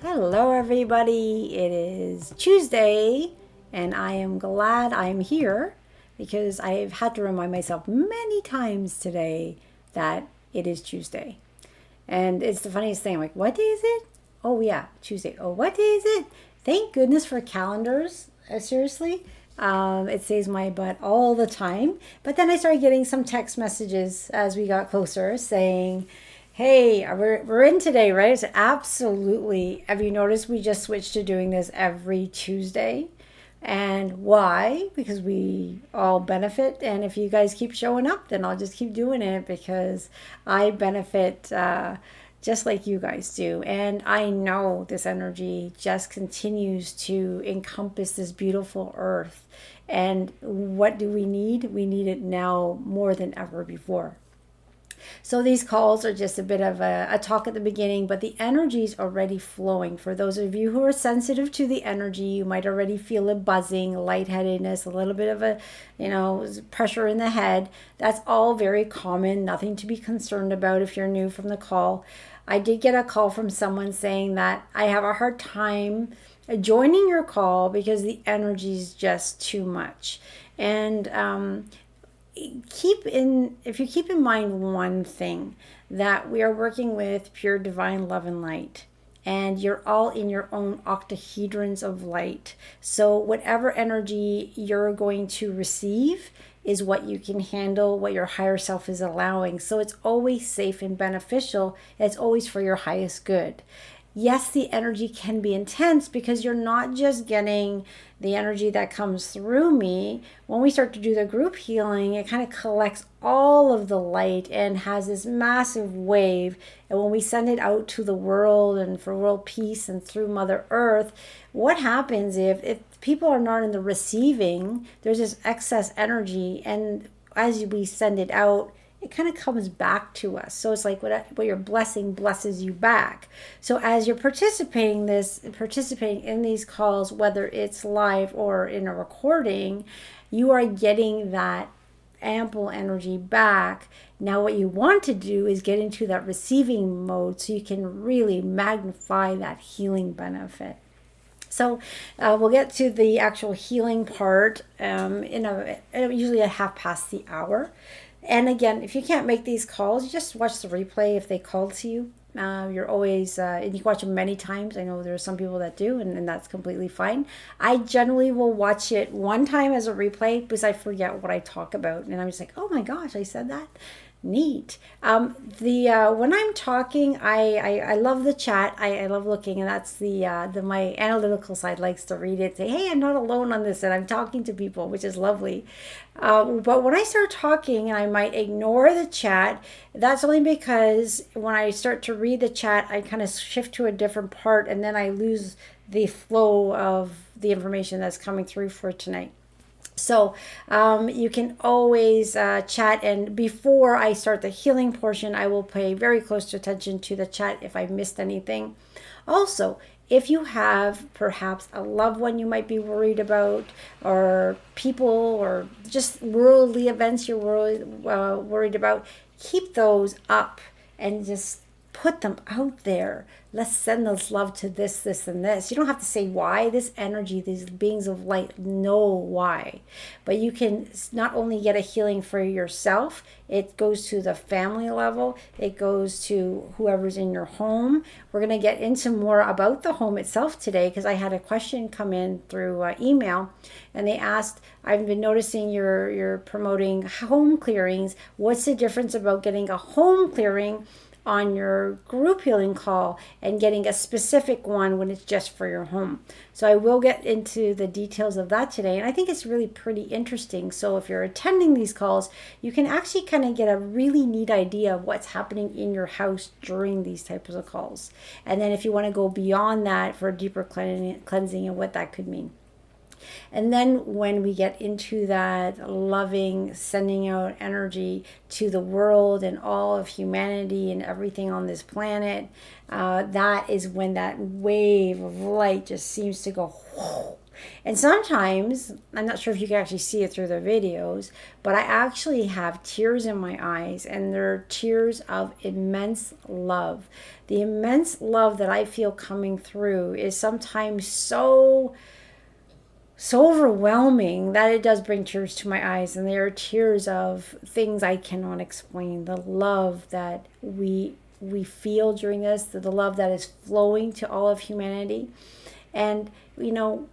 Hello, everybody. It is Tuesday, and I am glad I'm here because I've had to remind myself many times today that it is Tuesday. And it's the funniest thing. I'm like, what day is it? Oh, yeah, Tuesday. Oh, what day is it? Thank goodness for calendars. Seriously. It saves my butt all the time. But then I started getting some text messages as we got closer saying, hey, we're in today, right? I said, absolutely. Have you noticed we just switched to doing this every Tuesday? And why? Because we all benefit. And if you guys keep showing up, then I'll just keep doing it because I benefit just like you guys do. And I know this energy just continues to encompass this beautiful earth. And what do we need? We need it now more than ever before. So these calls are just a bit of a talk at the beginning, but the energy is already flowing. For those of you who are sensitive to the energy, you might already feel a buzzing, lightheadedness, a little bit of a, pressure in the head. That's all very common, nothing to be concerned about if you're new from the call. I did get a call from someone saying that I have a hard time joining your call because the energy is just too much. And if you keep in mind one thing, that we are working with pure divine love and light, and you're all in your own octahedrons of light. So whatever energy you're going to receive is what you can handle, what your higher self is allowing. So it's always safe and beneficial. It's always for your highest good. Yes, the energy can be intense because you're not just getting the energy that comes through me. When we start to do the group healing, it kind of collects all of the light and has this massive wave. And when we send it out to the world and for world peace and through Mother Earth, what happens if people are not in the receiving, there's this excess energy. And as we send it out, it kind of comes back to us. So it's like what your blessing blesses you back. So as you're participating in these calls, whether it's live or in a recording, you are getting that ample energy back. Now what you want to do is get into that receiving mode so you can really magnify that healing benefit. So we'll get to the actual healing part usually at half past the hour. And again, if you can't make these calls, you just watch the replay if they call to you. You're always, and you can watch them many times. I know there are some people that do, and that's completely fine. I generally will watch it one time as a replay because I forget what I talk about. And I'm just like, oh my gosh, I said that. Neat. The When I'm talking, I love the chat. I love looking, and that's the my analytical side likes to read it. Say, hey, I'm not alone on this, and I'm talking to people, which is lovely. But when I start talking, and I might ignore the chat, that's only because when I start to read the chat, I kind of shift to a different part, and then I lose the flow of the information that's coming through for tonight. So you can always chat, and before I start the healing portion, I will pay very close attention to the chat if I missed anything. Also, if you have perhaps a loved one you might be worried about, or people, or just worldly events you're worried about, keep those up and just put them out there. Let's send this love to this, and this. You don't have to say why. This energy, these beings of light know why. But you can not only get a healing for yourself, it goes to the family level, it goes to whoever's in your home. We're going to get into more about the home itself today because I had a question come in through email, and they asked, I've been noticing you're promoting home clearings. What's the difference about getting a home clearing on your group healing call and getting a specific one when it's just for your home? So I will get into the details of that today, and I think it's really pretty interesting. So if you're attending these calls, you can actually kind of get a really neat idea of what's happening in your house during these types of calls. And then if you want to go beyond that for a deeper cleansing and what that could mean. And then when we get into that loving, sending out energy to the world and all of humanity and everything on this planet, that is when that wave of light just seems to go whoo, And sometimes, I'm not sure if you can actually see it through the videos, but I actually have tears in my eyes, and they're tears of immense love. The immense love that I feel coming through is sometimes so overwhelming that it does bring tears to my eyes, and they are tears of things I cannot explain. The love that we feel during this, the love that is flowing to all of humanity. And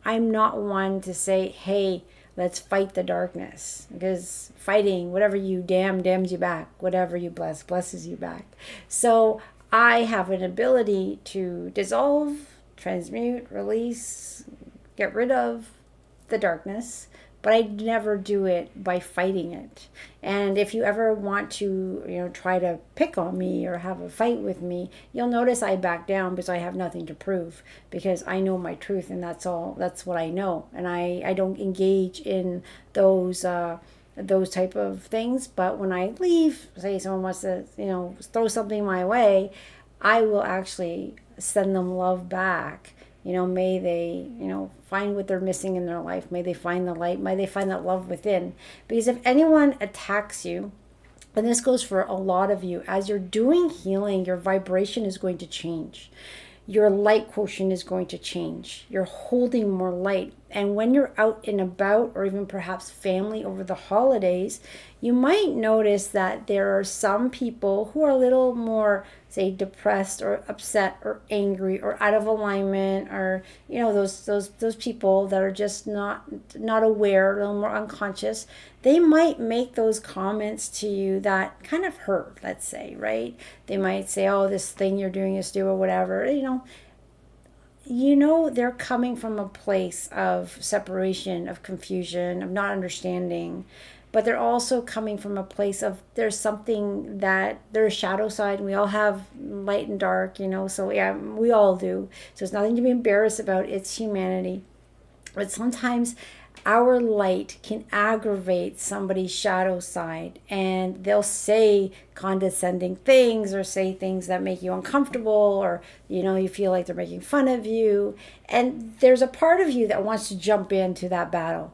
I'm not one to say, hey, let's fight the darkness, because fighting, whatever you damns you back, whatever you blesses you back. So I have an ability to dissolve, transmute, release, get rid of the darkness, but I never do it by fighting it. And if you ever want to, try to pick on me or have a fight with me, you'll notice I back down, because I have nothing to prove, because I know my truth, and that's what I know. And I don't engage in those type of things. But when I leave, say someone wants to, throw something my way, I will actually send them love back. May they, find what they're missing in their life. May they find the light. May they find that love within. Because if anyone attacks you, and this goes for a lot of you, as you're doing healing, your vibration is going to change. Your light quotient is going to change. You're holding more light. And when you're out and about, or even perhaps family over the holidays, you might notice that there are some people who are a little more, say, depressed or upset or angry or out of alignment, or those people that are just not aware, a little more unconscious. They might make those comments to you that kind of hurt, let's say, right? They might say, oh, this thing you're doing is stupid, or whatever. They're coming from a place of separation, of confusion, of not understanding. But they're also coming from a place of, there's something that there's shadow side, and we all have light and dark, so yeah, we all do. So it's nothing to be embarrassed about. It's humanity. But sometimes our light can aggravate somebody's shadow side, and they'll say condescending things, or say things that make you uncomfortable, or you feel like they're making fun of you. And there's a part of you that wants to jump into that battle.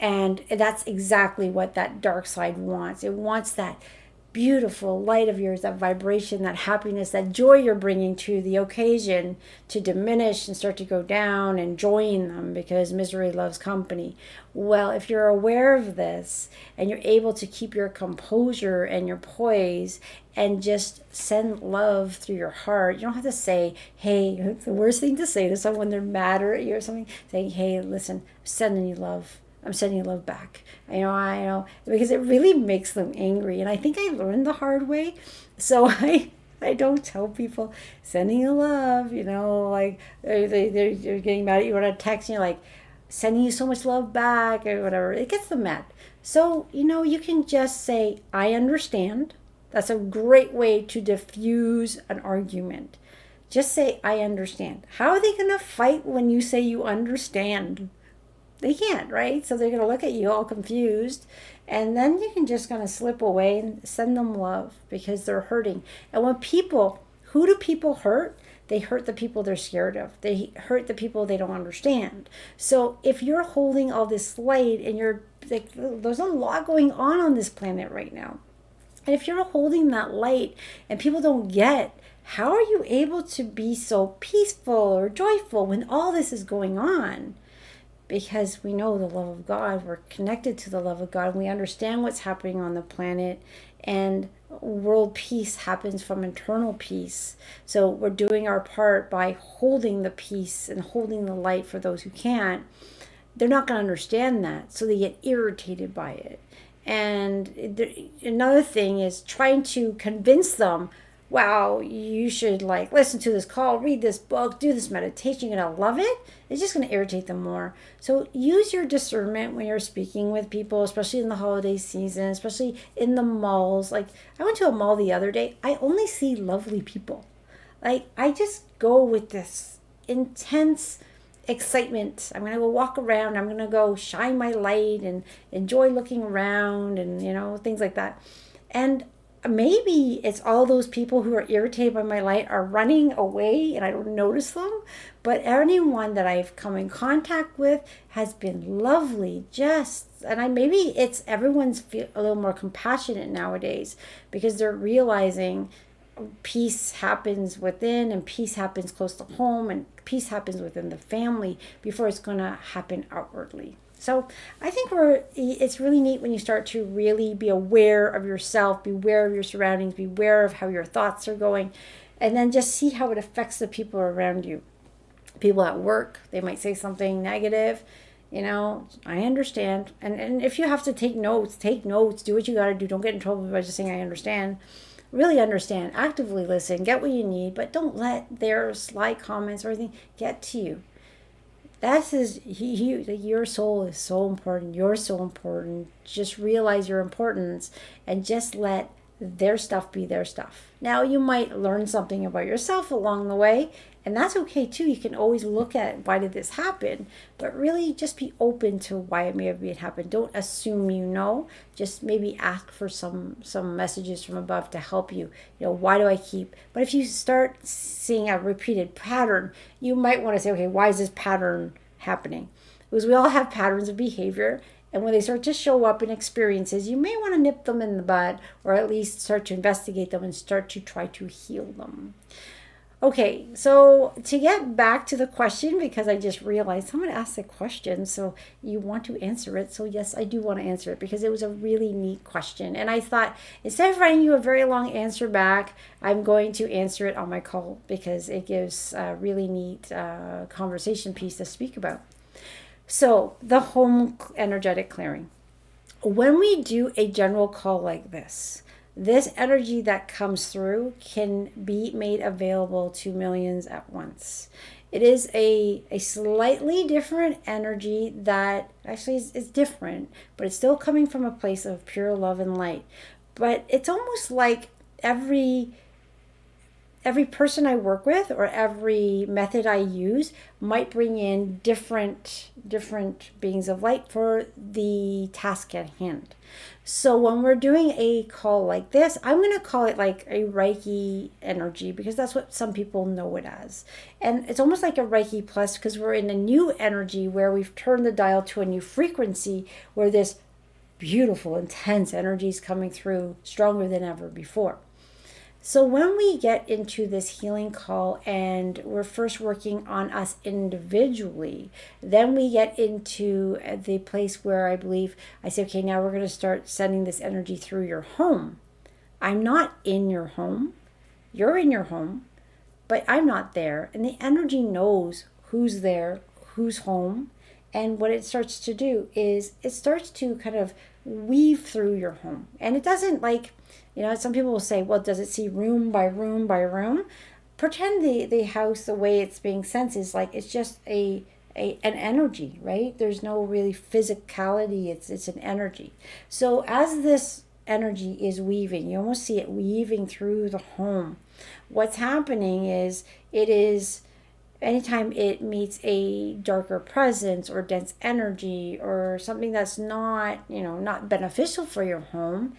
And that's exactly what that dark side wants. It wants that beautiful light of yours, that vibration, that happiness, that joy you're bringing to the occasion, to diminish and start to go down, and join them, because misery loves company. Well, if you're aware of this, and you're able to keep your composure and your poise, and just send love through your heart, you don't have to say, hey, it's the worst thing to say to someone when they're mad at you or something, saying, hey, listen, I'm sending you love. I'm sending you love back. I know, because it really makes them angry. And I think I learned the hard way. So I don't tell people sending you love, like they're getting mad at you on a text, and you're like, sending you so much love back, or whatever. It gets them mad. So, you can just say, I understand. That's a great way to diffuse an argument. Just say, I understand. How are they going to fight when you say you understand? They can't, right? So they're going to look at you all confused, and then you can just kind of slip away and send them love, because they're hurting. And who do people hurt? They hurt the people they're scared of. They hurt the people they don't understand. So if you're holding all this light, and you're like, there's a lot going on this planet right now. And if you're holding that light and people don't get, how are you able to be so peaceful or joyful when all this is going on? Because we know the love of God, we're connected to the love of God, and we understand what's happening on the planet, and world peace happens from internal peace. So we're doing our part by holding the peace and holding the light for those who can't. They're not going to understand that, so they get irritated by it. And another thing is trying to convince them, wow, you should listen to this call, read this book, do this meditation, you're going to love it. It's just going to irritate them more. So use your discernment when you're speaking with people, especially in the holiday season, especially in the malls. I went to a mall the other day. I only see lovely people. I just go with this intense excitement. I'm going to go walk around. I'm going to go shine my light and enjoy looking around, and things like that. And maybe it's all those people who are irritated by my light are running away and I don't notice them. But anyone that I've come in contact with has been lovely. Maybe it's everyone's a little more compassionate nowadays because they're realizing peace happens within and peace happens close to home and peace happens within the family before it's going to happen outwardly. So I think it's really neat when you start to really be aware of yourself, be aware of your surroundings, be aware of how your thoughts are going, and then just see how it affects the people around you. People at work, they might say something negative. I understand. And if you have to take notes, do what you got to do. Don't get in trouble by just saying, I understand. Really understand, actively listen, get what you need, but don't let their sly comments or anything get to you. That is, your soul is so important. You're so important. Just realize your importance and just let their stuff be their stuff. Now, you might learn something about yourself along the way, and that's okay too. You can always look at why did this happen, but really just be open to why it may have been happened. Don't assume you know. Just maybe ask for some messages from above to help you. Why do I keep? But if you start seeing a repeated pattern, you might want to say, okay, why is this pattern happening? Because we all have patterns of behavior. And when they start to show up in experiences, you may want to nip them in the bud or at least start to investigate them and start to try to heal them. Okay, so to get back to the question, because I just realized someone asked a question, so you want to answer it. So yes, I do want to answer it because it was a really neat question. And I thought instead of writing you a very long answer back, I'm going to answer it on my call because it gives a really neat conversation piece to speak about. So the home energetic clearing. When we do a general call like this energy that comes through can be made available to millions at once. It is a slightly different energy that actually is different, but it's still coming from a place of pure love and light. But it's almost like every person I work with or every method I use might bring in different beings of light for the task at hand. So when we're doing a call like this, I'm going to call it like a Reiki energy because that's what some people know it as. And it's almost like a Reiki plus because we're in a new energy where we've turned the dial to a new frequency where this beautiful, intense energy is coming through stronger than ever before. So when we get into this healing call and we're first working on us individually, then we get into the place where I believe I say, okay, now we're going to start sending this energy through your home. I'm not in your home. You're in your home, but I'm not there. And the energy knows who's there, who's home. And what it starts to do is it starts to kind of weave through your home. And it doesn't some people will say, well, does it see room by room by room? Pretend the house, the way it's being sensed is like it's just an energy, right? There's no really physicality. It's an energy. So as this energy is weaving, you almost see it weaving through the home. What's happening is anytime it meets a darker presence or dense energy or something that's not beneficial for your home,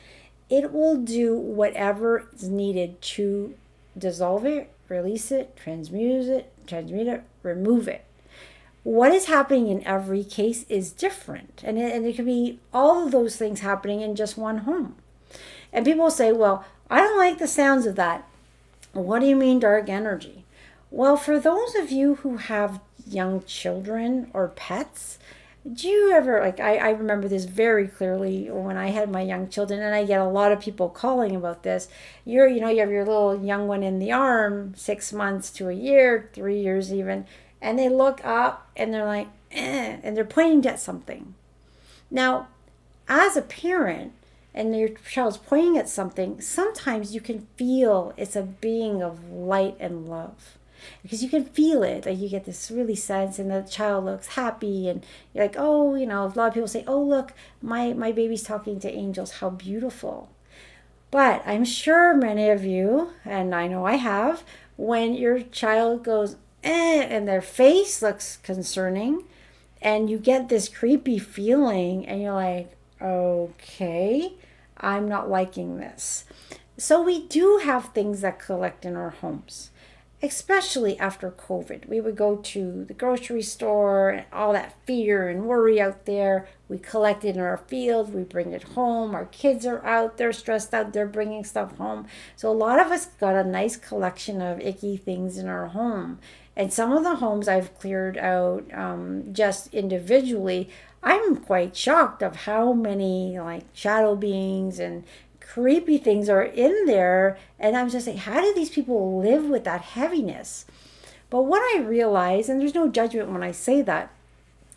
it will do whatever is needed to dissolve it, release it, transmute it, remove it. What is happening in every case is different. And it can be all of those things happening in just one home. And people will say, well, I don't like the sounds of that. What do you mean dark energy? Well, for those of you who have young children or pets, do you ever, I remember this very clearly when I had my young children, and I get a lot of people calling about this. You have your little young one in the arm, 6 months to a year, 3 years even, and they look up and they're like, and they're pointing at something. Now, as a parent, and your child's pointing at something, sometimes you can feel it's a being of light and love. Because you can feel it, like you get this really sense, and the child looks happy, and you're like, oh, a lot of people say, oh, look, my baby's talking to angels, how beautiful. But I'm sure many of you, and I know I have, when your child goes, and their face looks concerning, and you get this creepy feeling, and you're like, okay, I'm not liking this. So we do have things that collect in our homes, especially after COVID. We would go to the grocery store and all that fear and worry out there. We collect it in our field, we bring it home. Our kids are out, they're stressed out, they're bringing stuff home. So a lot of us got a nice collection of icky things in our home. And some of the homes I've cleared out just individually, I'm quite shocked of how many like shadow beings and creepy things are in there. And I'm just like, how do these people live with that heaviness? But what I realize, and there's no judgment when I say that,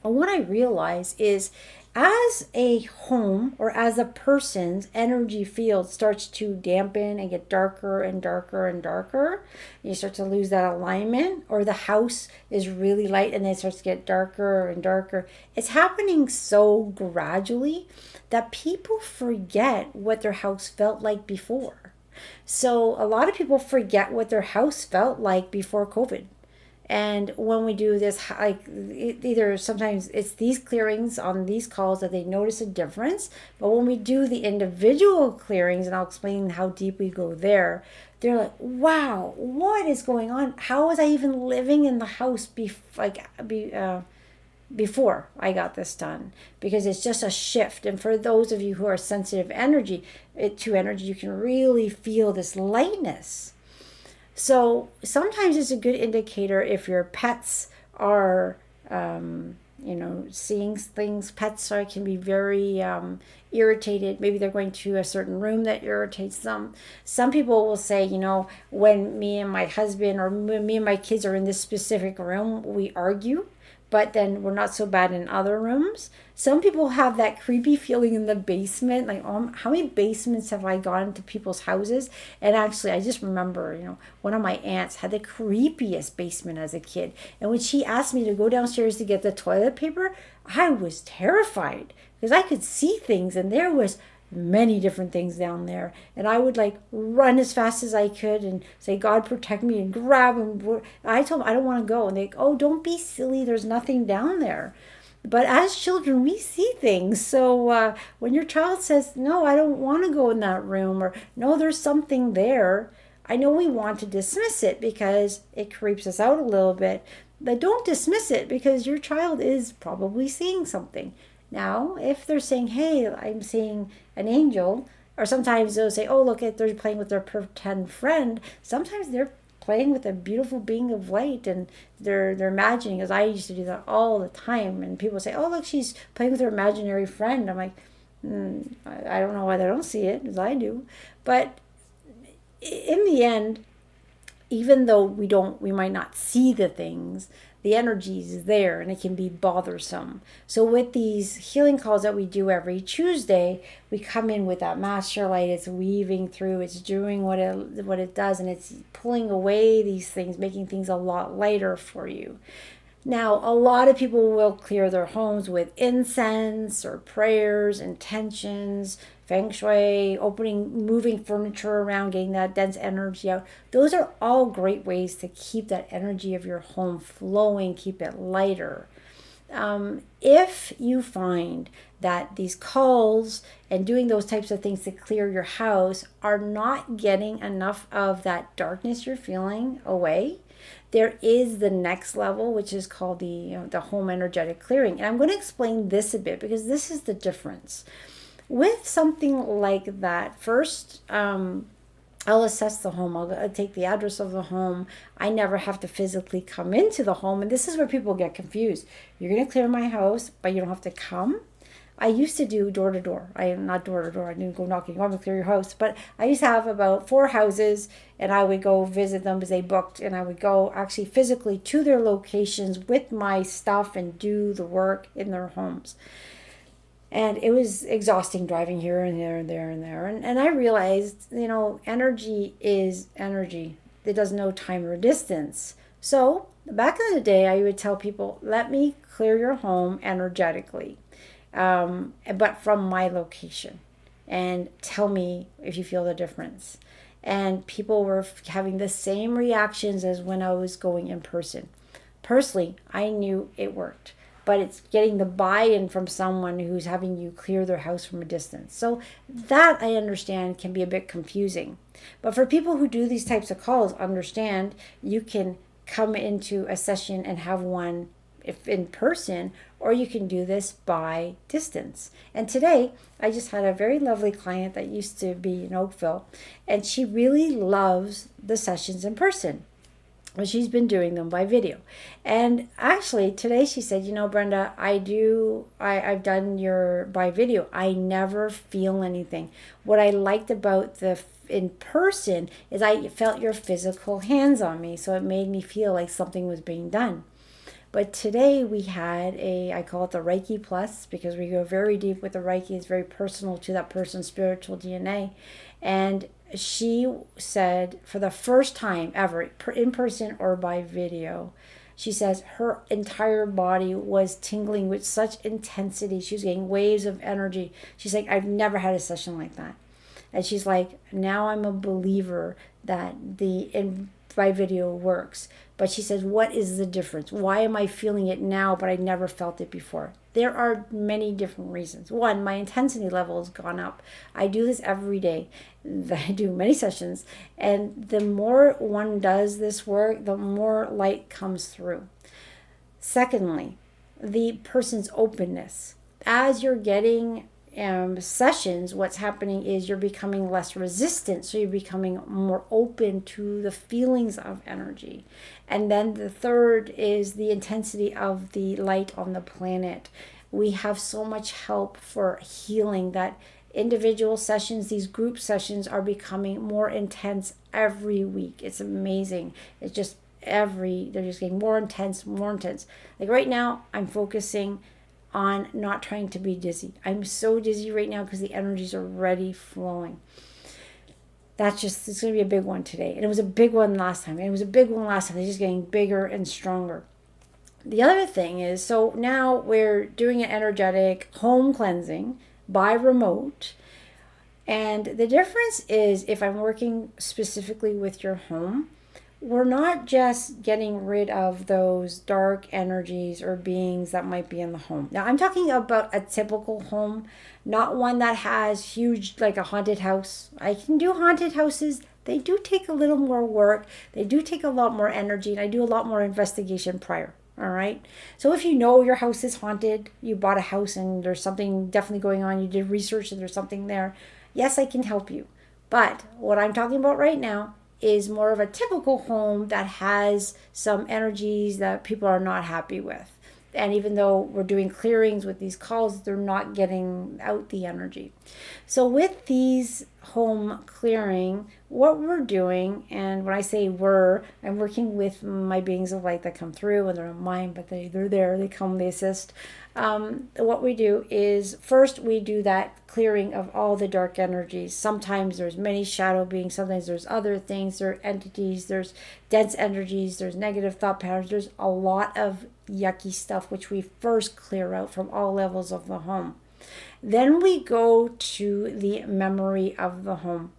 but what I realize is as a home or as a person's energy field starts to dampen and get darker and darker and darker, you start to lose that alignment, or the house is really light and then it starts to get darker and darker. It's happening so gradually that people forget what their house felt like before. So a lot of people forget what their house felt like before COVID. And when we do this, like either sometimes it's these clearings on these calls that they notice a difference. But when we do the individual clearings, and I'll explain how deep we go there, they're like, wow, what is going on? How was I even living in the house before I got this done? Because it's just a shift. And for those of you who are sensitive to energy, you can really feel this lightness. So sometimes it's a good indicator if your pets are, seeing things. Pets can be very irritated. Maybe they're going to a certain room that irritates them. Some people will say, when me and my husband or when me and my kids are in this specific room, we argue, but then we're not so bad in other rooms. Some people have that creepy feeling in the basement. Like, how many basements have I gone to people's houses? And actually, I just remember, one of my aunts had the creepiest basement as a kid. And when she asked me to go downstairs to get the toilet paper, I was terrified because I could see things, and there was many different things down there, and I would like run as fast as I could and say, God protect me, and grab them. I told them I don't want to go, and they go, oh, don't be silly, there's nothing down there. But as children, we see things. So when your child says, no, I don't want to go in that room, or no, there's something there, I know we want to dismiss it because it creeps us out a little bit. But don't dismiss it, because your child is probably seeing something. Now, if they're saying, hey, I'm seeing an angel, or sometimes they'll say, oh, look, they're playing with their pretend friend. Sometimes they're playing with a beautiful being of light, and they're imagining, as I used to do that all the time. And people say, oh, look, she's playing with her imaginary friend. I'm like, I don't know why they don't see it, as I do. But in the end, even though we might not see the things, the energy is there and it can be bothersome. So with these healing calls that we do every Tuesday, we come in with that master light. It's weaving through, it's doing what it does, and it's pulling away these things, making things a lot lighter for you. Now, a lot of people will clear their homes with incense or prayers, intentions, feng shui, moving furniture around, getting that dense energy out. Those are all great ways to keep that energy of your home flowing, keep it lighter. If you find that these calls and doing those types of things to clear your house are not getting enough of that darkness you're feeling away, there is the next level, which is called the home energetic clearing. And I'm going to explain this a bit because this is the difference. With something like that, first, I'll assess the home. I'll take the address of the home. I never have to physically come into the home. And this is where people get confused. You're going to clear my house, but you don't have to come. I used to do door to door. I am not door to door. I didn't go knocking on to clear your house. But I used to have about 4 houses, and I would go visit them as they booked. And I would go actually physically to their locations with my stuff and do the work in their homes. And it was exhausting driving here and there and there and there. And I realized, energy is energy. It doesn't know time or distance. So back in the day, I would tell people, let me clear your home energetically, but from my location. And tell me if you feel the difference. And people were having the same reactions as when I was going in person. Personally, I knew it worked. but it's getting the buy-in from someone who's having you clear their house from a distance. So that, I understand, can be a bit confusing. But for people who do these types of calls, understand you can come into a session and have one if in person, or you can do this by distance. And today I just had a very lovely client that used to be in Oakville, and she really loves the sessions in person. Well, she's been doing them by video. And actually today she said, Brenda, I've done your by video. I never feel anything. What I liked about the in person is I felt your physical hands on me. So it made me feel like something was being done. But today we had I call it the Reiki Plus, because we go very deep with the Reiki. It's very personal to that person's spiritual DNA. And she said, for the first time ever, in person or by video, she says her entire body was tingling with such intensity. She was getting waves of energy. She's like, I've never had a session like that. And she's like, now I'm a believer that by video works. But she says, what is the difference? Why am I feeling it now, but I never felt it before? There are many different reasons. One, my intensity level has gone up. I do this every day. I do many sessions. And the more one does this work, the more light comes through. Secondly, the person's openness. As you're getting sessions, what's happening is you're becoming less resistant, so you're becoming more open to the feelings of energy. And then the third is the intensity of the light on the planet. We have so much help for healing that individual sessions, these group sessions, are becoming more intense every week. It's amazing. It's just they're just getting more intense, more intense. Like right now, I'm focusing on not trying to be dizzy. I'm so dizzy right now because the energies are already flowing. It's going to be a big one today. And it was a big one last time. And it was a big one last time. They're just getting bigger and stronger. The other thing is, so now we're doing an energetic home cleansing by remote. And the difference is, if I'm working specifically with your home, we're not just getting rid of those dark energies or beings that might be in the home. Now, I'm talking about a typical home, not one that has huge, like a haunted house. I can do haunted houses. They do take a little more work. They do take a lot more energy, and I do a lot more investigation prior. All right. So if you know your house is haunted, you bought a house and there's something definitely going on, you did research and there's something there, yes, I can help you. But what I'm talking about right now is more of a typical home that has some energies that people are not happy with. And even though we're doing clearings with these calls, they're not getting out the energy. So with these home clearing, what we're doing, and when I say I'm working with my beings of light that come through, and they're not mine, but they're there, they come, they assist. What we do is, first we do that clearing of all the dark energies. Sometimes there's many shadow beings, sometimes there's other things, there are entities, there's dense energies, there's negative thought patterns, there's a lot of yucky stuff which we first clear out from all levels of the home. Then we go to the memory of the home.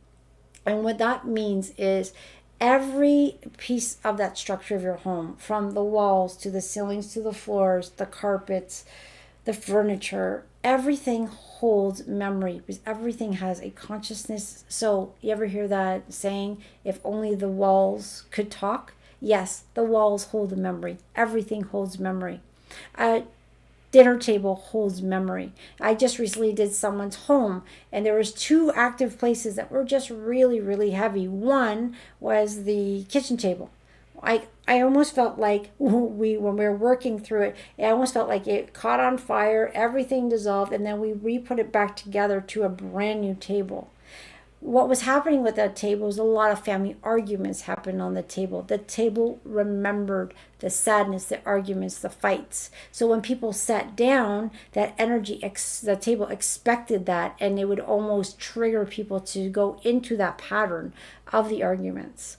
And what that means is every piece of that structure of your home, from the walls to the ceilings to the floors, the carpets, the furniture, everything holds memory because everything has a consciousness. So you ever hear that saying, if only the walls could talk? Yes, the walls hold a memory. Everything holds memory. Dinner table holds memory. I just recently did someone's home, and there was 2 active places that were just really, really heavy. One was the kitchen table. I almost felt like when we were working through it, I almost felt like it caught on fire, everything dissolved, and then we re-put it back together to a brand new table. What was happening with that table was a lot of family arguments happened on the table. The table remembered the sadness, the arguments, the fights. So when people sat down, that energy, the table expected that, and it would almost trigger people to go into that pattern of the arguments.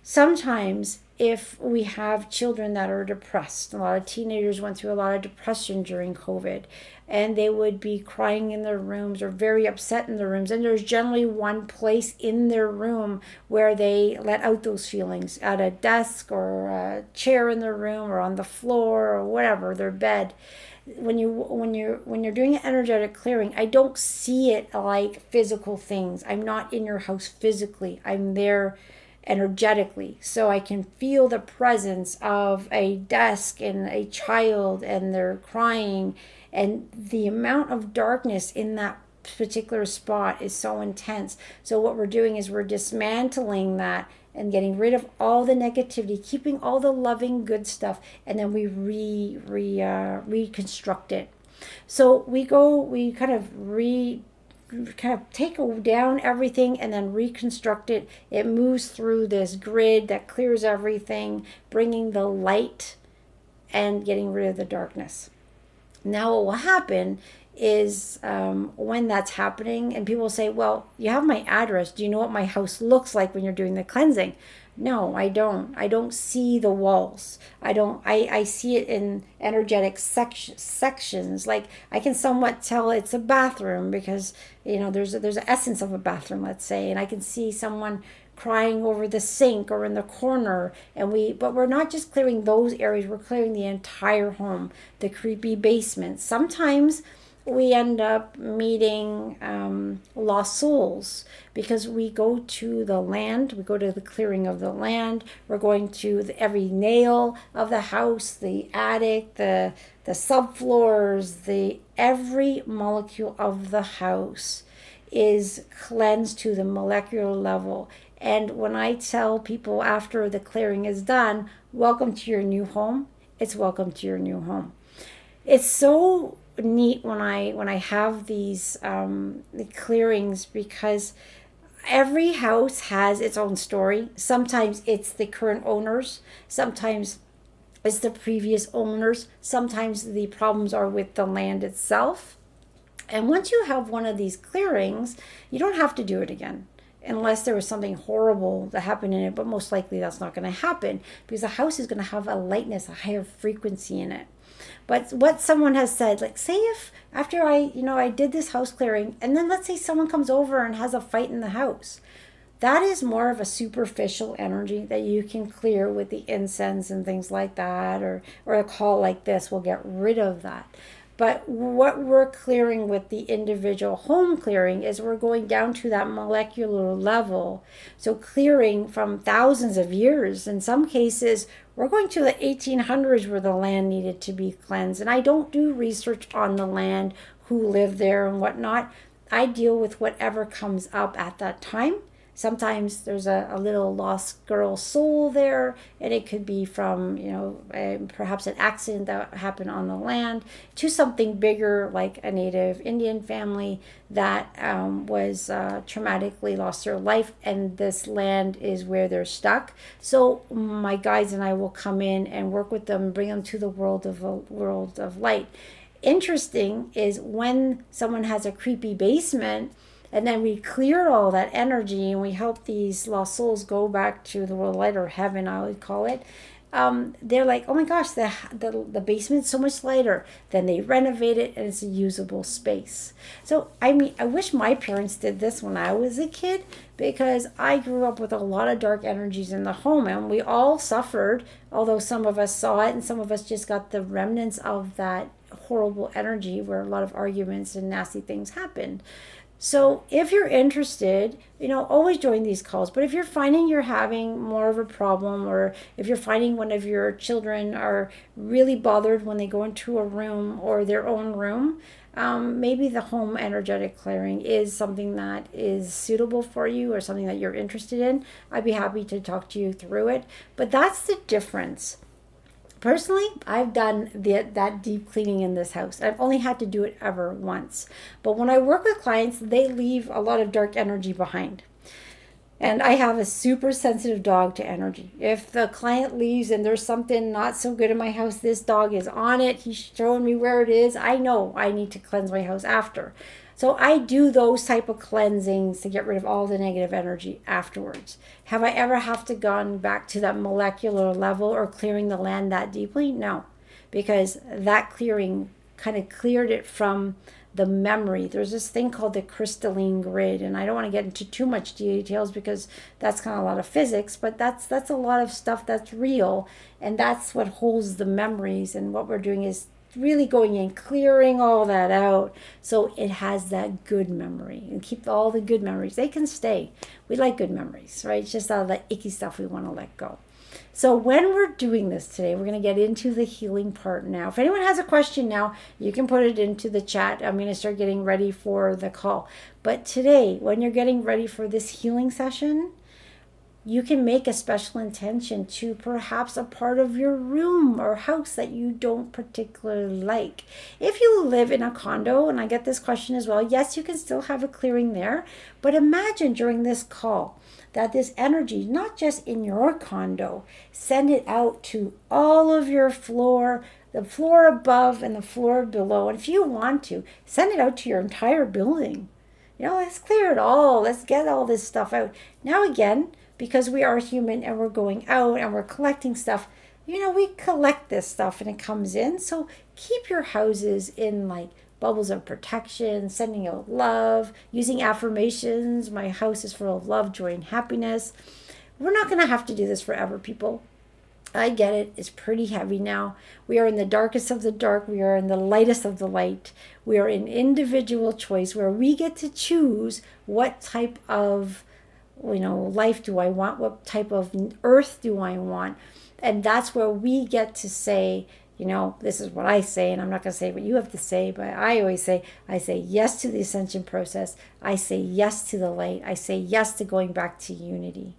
Sometimes if we have children that are depressed. A lot of teenagers went through a lot of depression during COVID, and they would be crying in their rooms or very upset in their rooms. And there's generally one place in their room where they let out those feelings, at a desk or a chair in their room or on the floor or whatever, their bed. When you're doing an energetic clearing, I don't see it like physical things. I'm not in your house physically. I'm there energetically, so I can feel the presence of a desk and a child, and they're crying, and the amount of darkness in that particular spot is so intense. So what we're doing is we're dismantling that and getting rid of all the negativity, keeping all the loving good stuff, and then we reconstruct it. So we kind of take down everything and then reconstruct it. It moves through this grid that clears everything, bringing the light and getting rid of the darkness. Now what will happen is, when that's happening and people say, well, you have my address, do you know what my house looks like when you're doing the cleansing? No, I don't see the walls. I see it in energetic sections. Like, I can somewhat tell it's a bathroom because, there's an essence of a bathroom, let's say, and I can see someone crying over the sink or in the corner, but we're not just clearing those areas, we're clearing the entire home, the creepy basement. Sometimes we end up meeting lost souls because we go to the land, we go to the clearing of the land, we're going to every nail of the house, the attic, the subfloors, every molecule of the house is cleansed to the molecular level. And when I tell people after the clearing is done, welcome to your new home, it's welcome to your new home. It's so neat when I have these clearings, because every house has its own story. Sometimes it's the current owners, sometimes it's the previous owners, sometimes the problems are with the land itself. And once you have one of these clearings, you don't have to do it again unless there was something horrible that happened in it, but most likely that's not going to happen because the house is going to have a lightness, a higher frequency in it. But what someone has said, like, say if after I did this house clearing, and then let's say someone comes over and has a fight in the house, that is more of a superficial energy that you can clear with the incense and things like that, or a call like this will get rid of that. But what we're clearing with the individual home clearing is we're going down to that molecular level. So clearing from thousands of years. In some cases, we're going to the 1800s where the land needed to be cleansed. And I don't do research on the land, who lived there and whatnot. I deal with whatever comes up at that time. Sometimes there's a little lost girl soul there, and it could be from, perhaps an accident that happened on the land, to something bigger like a native Indian family that was traumatically lost their life, and this land is where they're stuck. So my guides and I will come in and work with them, bring them to the world of light. Interesting is when someone has a creepy basement, and then we clear all that energy and we help these lost souls go back to the world of light, or heaven, I would call it. They're like, oh my gosh, the basement's so much lighter. Then they renovate it and it's a usable space. So, I wish my parents did this when I was a kid, because I grew up with a lot of dark energies in the home, and we all suffered, although some of us saw it and some of us just got the remnants of that horrible energy where a lot of arguments and nasty things happened. So if you're interested, always join these calls. But if you're finding you're having more of a problem, or if you're finding one of your children are really bothered when they go into a room or their own room, maybe the home energetic clearing is something that is suitable for you, or something that you're interested in. I'd be happy to talk to you through it. But that's the difference. Personally, I've done that deep cleaning in this house. I've only had to do it ever once. But when I work with clients, they leave a lot of dark energy behind. And I have a super sensitive dog to energy. If the client leaves and there's something not so good in my house, this dog is on it. He's showing me where it is. I know I need to cleanse my house after. So I do those type of cleansings to get rid of all the negative energy afterwards. Have I ever have to gone back to that molecular level or clearing the land that deeply? No, because that clearing kind of cleared it from the memory. There's this thing called the crystalline grid, and I don't want to get into too much details because that's kind of a lot of physics, but that's a lot of stuff that's real, and that's what holds the memories. And what we're doing is really going in, clearing all that out so it has that good memory, and keep all the good memories. They can stay. We like good memories, right? It's just all the icky stuff we want to let go. So when we're doing this today, we're going to get into the healing part now. If anyone has a question now, you can put it into the chat. I'm going to start getting ready for the call. But today, when you're getting ready for this healing session, you can make a special intention to perhaps a part of your room or house that you don't particularly like. If you live in a condo, and I get this question as well, yes, you can still have a clearing there. But imagine during this call that this energy, not just in your condo, send it out to all of your floor, the floor above and the floor below. And if you want to, send it out to your entire building. Let's clear it all. Let's get all this stuff out. Now again, because we are human and we're going out and we're collecting stuff, we collect this stuff and it comes in. So keep your houses in like bubbles of protection, sending out love, using affirmations. My house is full of love, joy, and happiness. We're not going to have to do this forever, people. I get it. It's pretty heavy now. We are in the darkest of the dark. We are in the lightest of the light. We are in individual choice where we get to choose what type of life do I want? What type of earth do I want? And that's where we get to say, this is what I say, and I'm not going to say what you have to say, but I always say, I say yes to the ascension process. I say yes to the light. I say yes to going back to unity.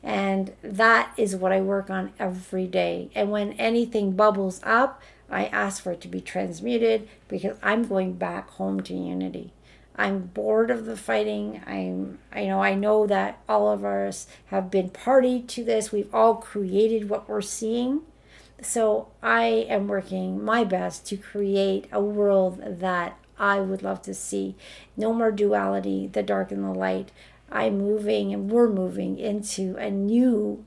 And that is what I work on every day. And when anything bubbles up, I ask for it to be transmuted because I'm going back home to unity. I'm bored of the fighting. I know that all of us have been party to this. We've all created what we're seeing. So I am working my best to create a world that I would love to see. No more duality, the dark and the light. I'm moving and we're moving into a new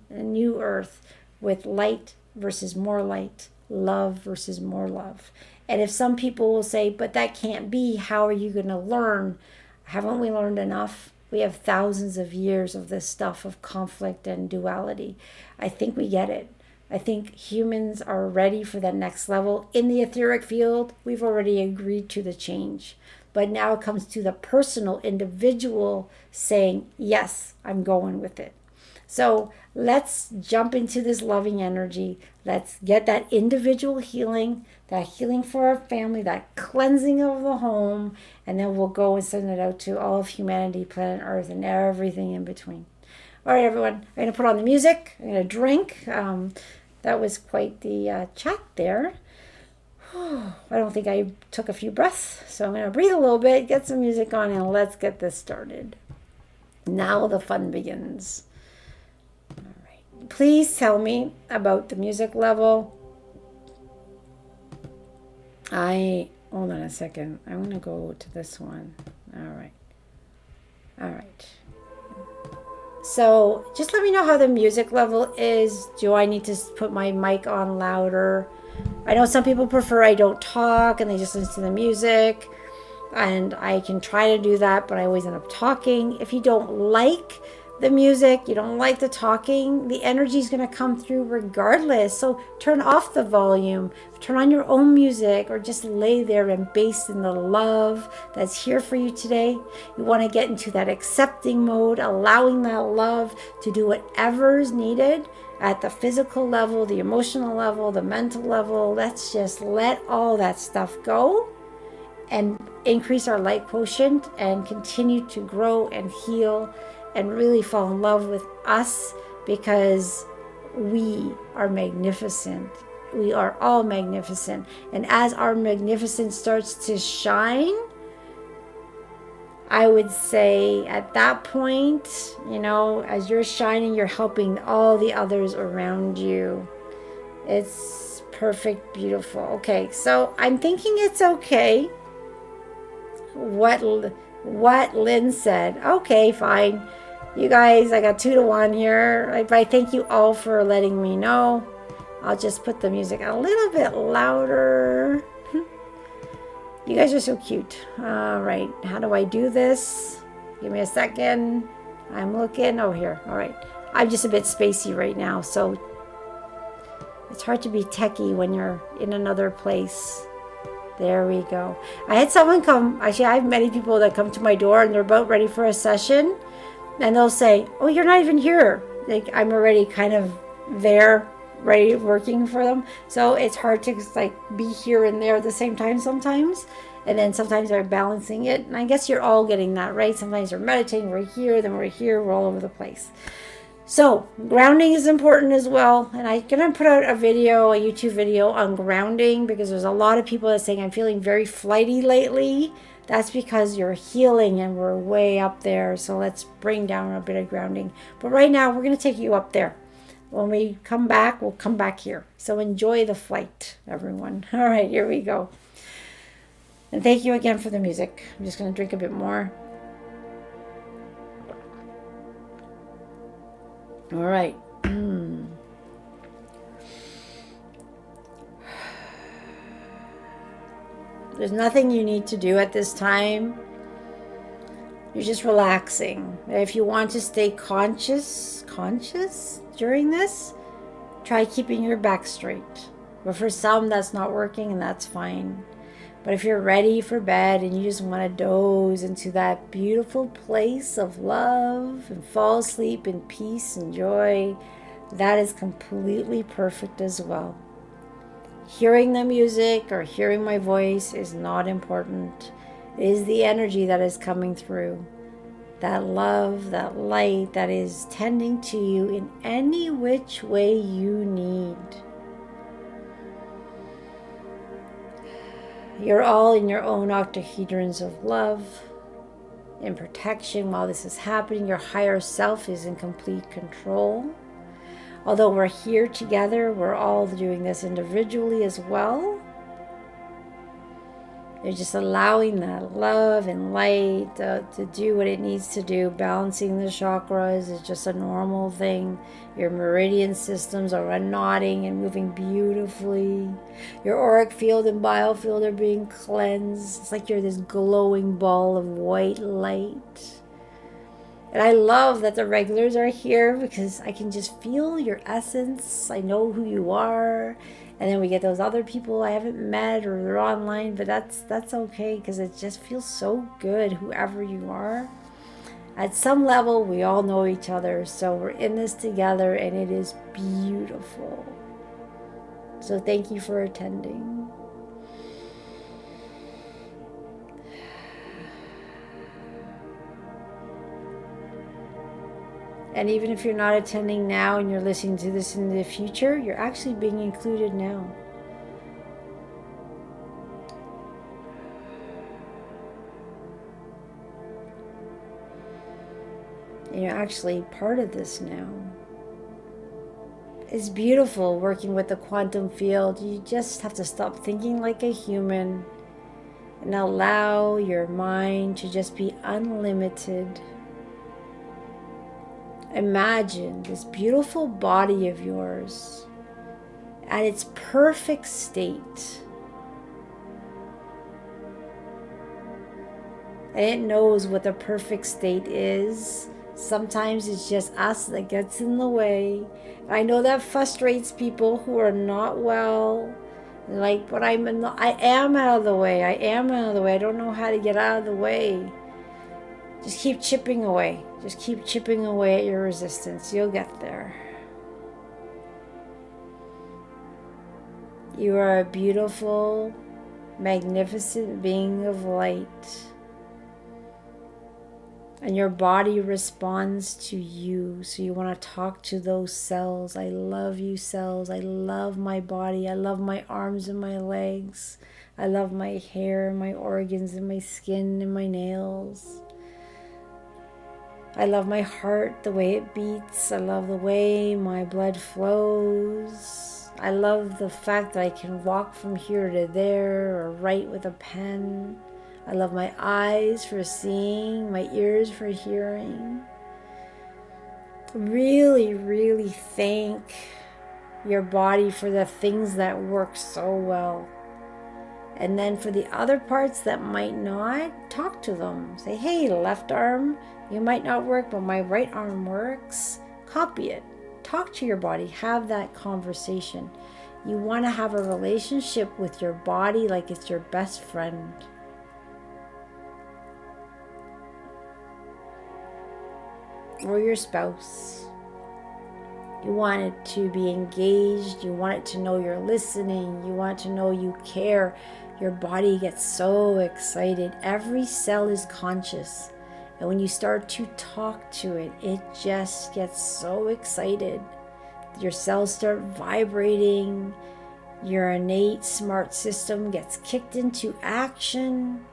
earth with light versus more light, love versus more love. And if some people will say, but that can't be, how are you going to learn? Haven't we learned enough? We have thousands of years of this stuff of conflict and duality. I think we get it. I think humans are ready for that next level. In the etheric field, we've already agreed to the change. But now it comes to the personal individual saying, yes, I'm going with it. So let's jump into this loving energy. Let's get that individual healing, that healing for our family, that cleansing of the home, and then we'll go and send it out to all of humanity, planet Earth, and everything in between. All right, everyone, I'm going to put on the music. I'm going to drink. That was quite the chat there. I don't think I took a few breaths, so I'm going to breathe a little bit, get some music on, and let's get this started. Now the fun begins. All right. Please tell me about the music level. Hold on a second. I'm going to go to this one. All right. So just let me know how the music level is. Do I need to put my mic on louder? I know some people prefer I don't talk and they just listen to the music, and I can try to do that, but I always end up talking. If you don't like the music, you don't like the talking, the energy is going to come through regardless. So turn off the volume, turn on your own music, or just lay there and bask in the love that's here for you today. You want to get into that accepting mode, allowing that love to do whatever is needed at the physical level, the emotional level, the mental level. Let's just let all that stuff go and increase our light quotient and continue to grow and heal and really fall in love with us, because we are magnificent. We are all magnificent. And as our magnificence starts to shine, I would say at that point, as you're shining, you're helping all the others around you. It's perfect, beautiful. Okay, so I'm thinking it's okay what Lynn said. Okay, fine. You guys, I got 2-1 here. I thank you all for letting me know. I'll just put the music a little bit louder. You guys are so cute. All right, how do I do this? Give me a second. I'm looking. Oh, here. All right. I'm just a bit spacey right now, so it's hard to be techie when you're in another place. There we go. I had someone come. Actually, I have many people that come to my door and they're about ready for a session. And they'll say, oh, you're not even here. Like, I'm already kind of there, ready, working for them. So it's hard to like be here and there at the same time sometimes. And then sometimes they're balancing it. And I guess you're all getting that, right? Sometimes you're meditating, we're here, we're all over the place. So grounding is important as well. And I'm going to put out a YouTube video on grounding, because there's a lot of people that are saying, I'm feeling very flighty lately. That's because you're healing and we're way up there. So let's bring down a bit of grounding. But right now we're going to take you up there. When we come back, we'll come back here. So enjoy the flight, everyone. All right, here we go. And thank you again for the music. I'm just going to drink a bit more. All right. There's nothing you need to do at this time. You're just relaxing. If you want to stay conscious during this, try keeping your back straight. But for some, that's not working, and that's fine. But if you're ready for bed and you just want to doze into that beautiful place of love and fall asleep in peace and joy, that is completely perfect as well. Hearing the music or hearing my voice is not important. It is the energy that is coming through. That love, that light that is tending to you in any which way you need. You're all in your own octahedrons of love, in protection while this is happening. Your higher self is in complete control. Although we're here together, we're all doing this individually as well. You're just allowing that love and light to do what it needs to do. Balancing the chakras is just a normal thing. Your meridian systems are nodding and moving beautifully. Your auric field and biofield are being cleansed. It's like you're this glowing ball of white light. And I love that the regulars are here, because I can just feel your essence. I know who you are. And then we get those other people I haven't met or they're online, but that's okay, because it just feels so good, whoever you are. At some level, we all know each other, so we're in this together, and it is beautiful. So thank you for attending. And even if you're not attending now and you're listening to this in the future, you're actually being included now. And you're actually part of this now. It's beautiful working with the quantum field. You just have to stop thinking like a human and allow your mind to just be unlimited. Imagine this beautiful body of yours at its perfect state. And it knows what the perfect state is. Sometimes it's just us that gets in the way. I know that frustrates people who are not well. Like, but I am out of the way. I don't know how to get out of the way. Just keep chipping away. Just keep chipping away at your resistance. You'll get there. You are a beautiful, magnificent being of light. And your body responds to you. So you want to talk to those cells. I love you, cells. I love my body. I love my arms and my legs. I love my hair, my organs, and my skin and my nails. I love my heart, the way it beats. I love the way my blood flows. I love the fact that I can walk from here to there or write with a pen. I love my eyes for seeing, my ears for hearing. Really, really thank your body for the things that work so well. And then for the other parts that might not, talk to them. Say, hey, left arm, you might not work, but my right arm works. Copy it. Talk to your body. Have that conversation. You want to have a relationship with your body like it's your best friend. Or your spouse. You want it to be engaged. You want it to know you're listening. You want it to know you care. Your body gets so excited. Every cell is conscious. And when you start to talk to it, it just gets so excited. Your cells start vibrating. Your innate smart system gets kicked into action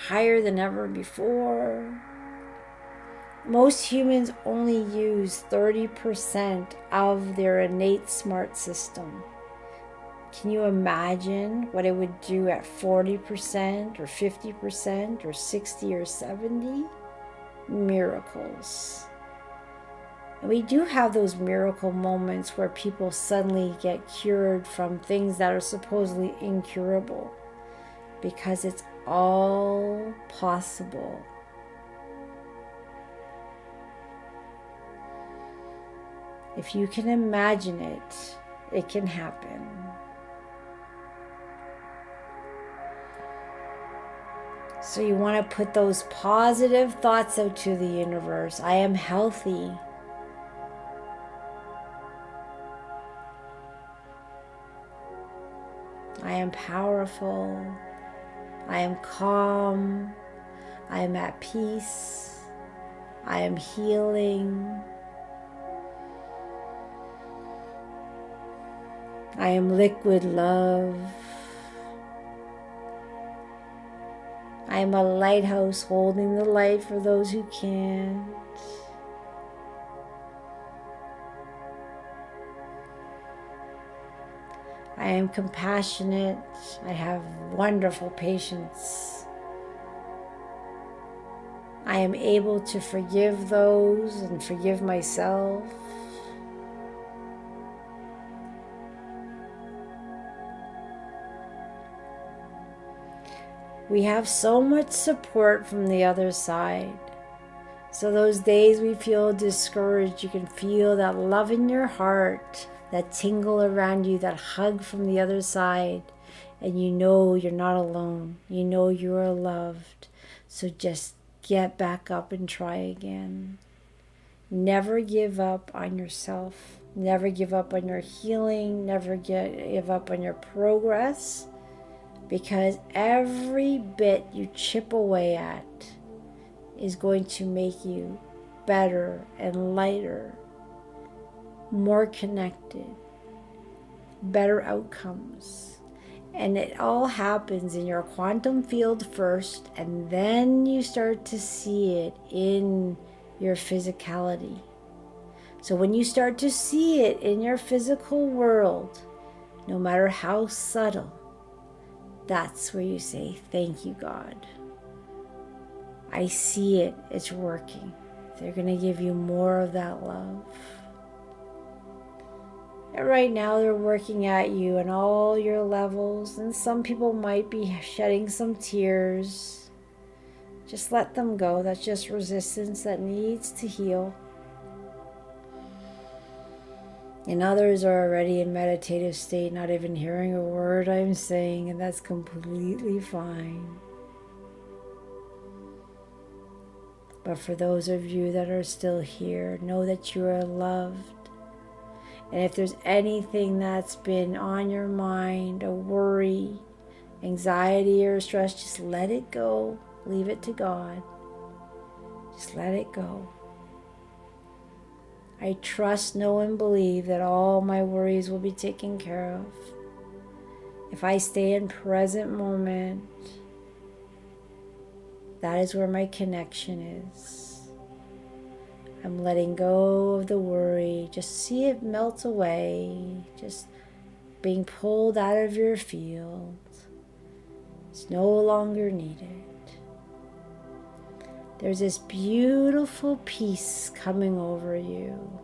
higher than ever before. Most humans only use 30% of their innate smart system. Can you imagine what it would do at 40% or 50% or 60 or 70? Miracles. And we do have those miracle moments where people suddenly get cured from things that are supposedly incurable, because it's all possible. If you can imagine it, it can happen. So you want to put those positive thoughts out to the universe. I am healthy. I am powerful. I am calm. I am at peace. I am healing. I am liquid love. I am a lighthouse holding the light for those who can't. I am compassionate. I have wonderful patience. I am able to forgive those and forgive myself. We have so much support from the other side. So those days we feel discouraged, you can feel that love in your heart, that tingle around you, that hug from the other side. And you know you're not alone. You know you are loved. So just get back up and try again. Never give up on yourself. Never give up on your healing. Never give up on your progress. Because every bit you chip away at is going to make you better and lighter, more connected, better outcomes. And it all happens in your quantum field first, and then you start to see it in your physicality. So when you start to see it in your physical world, no matter how subtle, that's where you say, thank you, God. I see it, it's working. They're going to give you more of that love. And right now they're working at you on all your levels, and some people might be shedding some tears. Just let them go. That's just resistance that needs to heal. And others are already in meditative state, not even hearing a word I'm saying, and that's completely fine. But for those of you that are still here, know that you are loved. And if there's anything that's been on your mind, a worry, anxiety, or stress, just let it go. Leave it to God. Just let it go. I trust, know, and believe that all my worries will be taken care of. If I stay in present moment, that is where my connection is. I'm letting go of the worry. Just see it melt away. Just being pulled out of your field. It's no longer needed. there's this beautiful peace coming over you.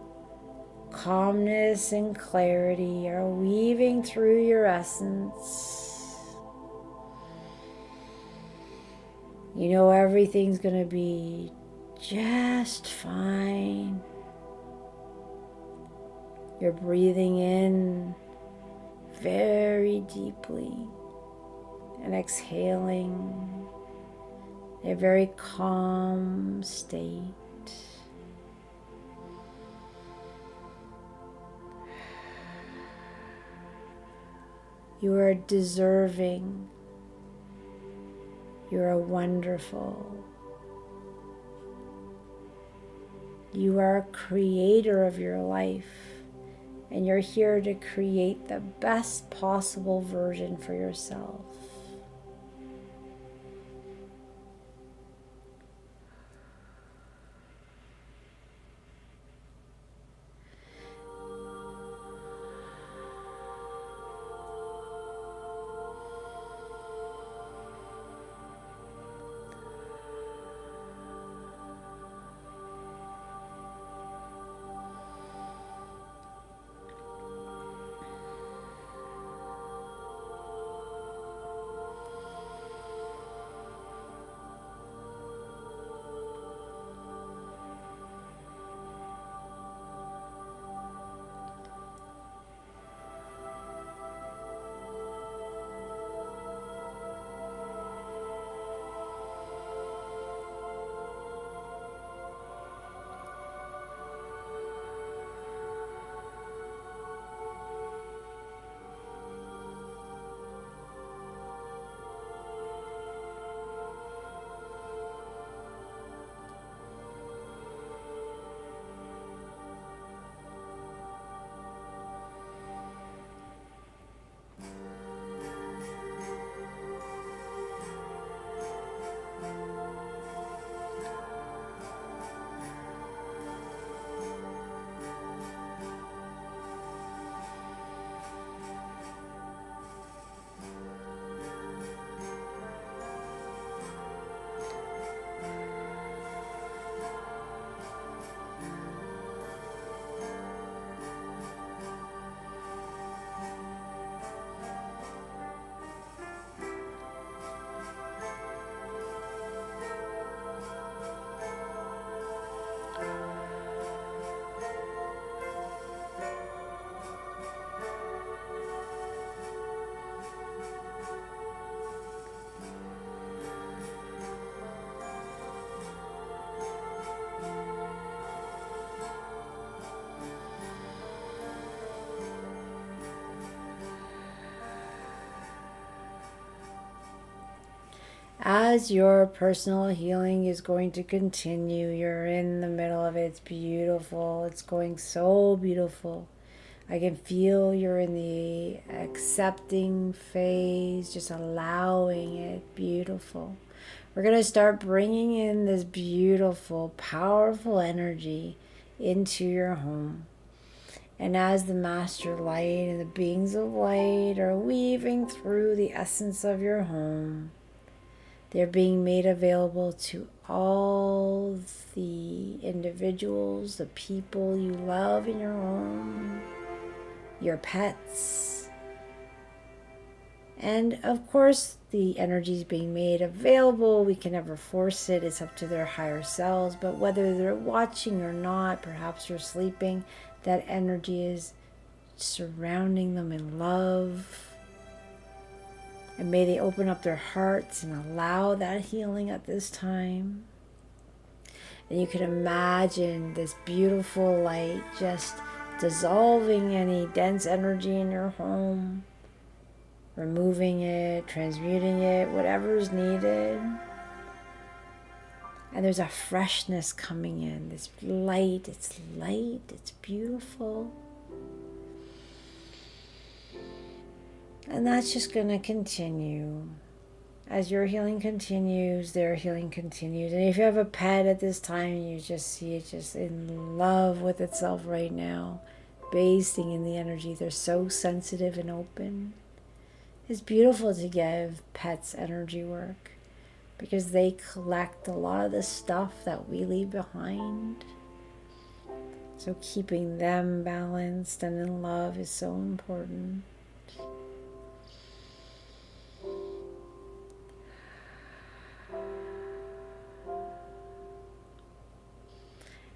Calmness and clarity are weaving through your essence. You know everything's going to be just fine. You're breathing in very deeply and exhaling in a very calm state. You are deserving. You are wonderful. You are a creator of your life, and you're here to create the best possible version for yourself. As your personal healing is going to continue, you're in the middle of it. It's beautiful. It's going so beautiful. I can feel you're in the accepting phase, just allowing it. Beautiful. We're going to start bringing in this beautiful, powerful energy into your home. And as the master light and the beings of light are weaving through the essence of your home, they're being made available to all the individuals, the people you love in your home, your pets. And of course, the energy is being made available. We can never force it. It's up to their higher selves. But whether they're watching or not, perhaps you're sleeping, that energy is surrounding them in love. And may they open up their hearts and allow that healing at this time. And you can imagine this beautiful light just dissolving any dense energy in your home, removing it, transmuting it, whatever is needed. And there's a freshness coming in, this light, it's beautiful. And that's just going to continue. As your healing continues, their healing continues. And if you have a pet at this time, you just see it just in love with itself right now, basking in the energy. They're so sensitive and open. It's beautiful to give pets energy work. because they collect a lot of the stuff that we leave behind. So keeping them balanced and in love is so important.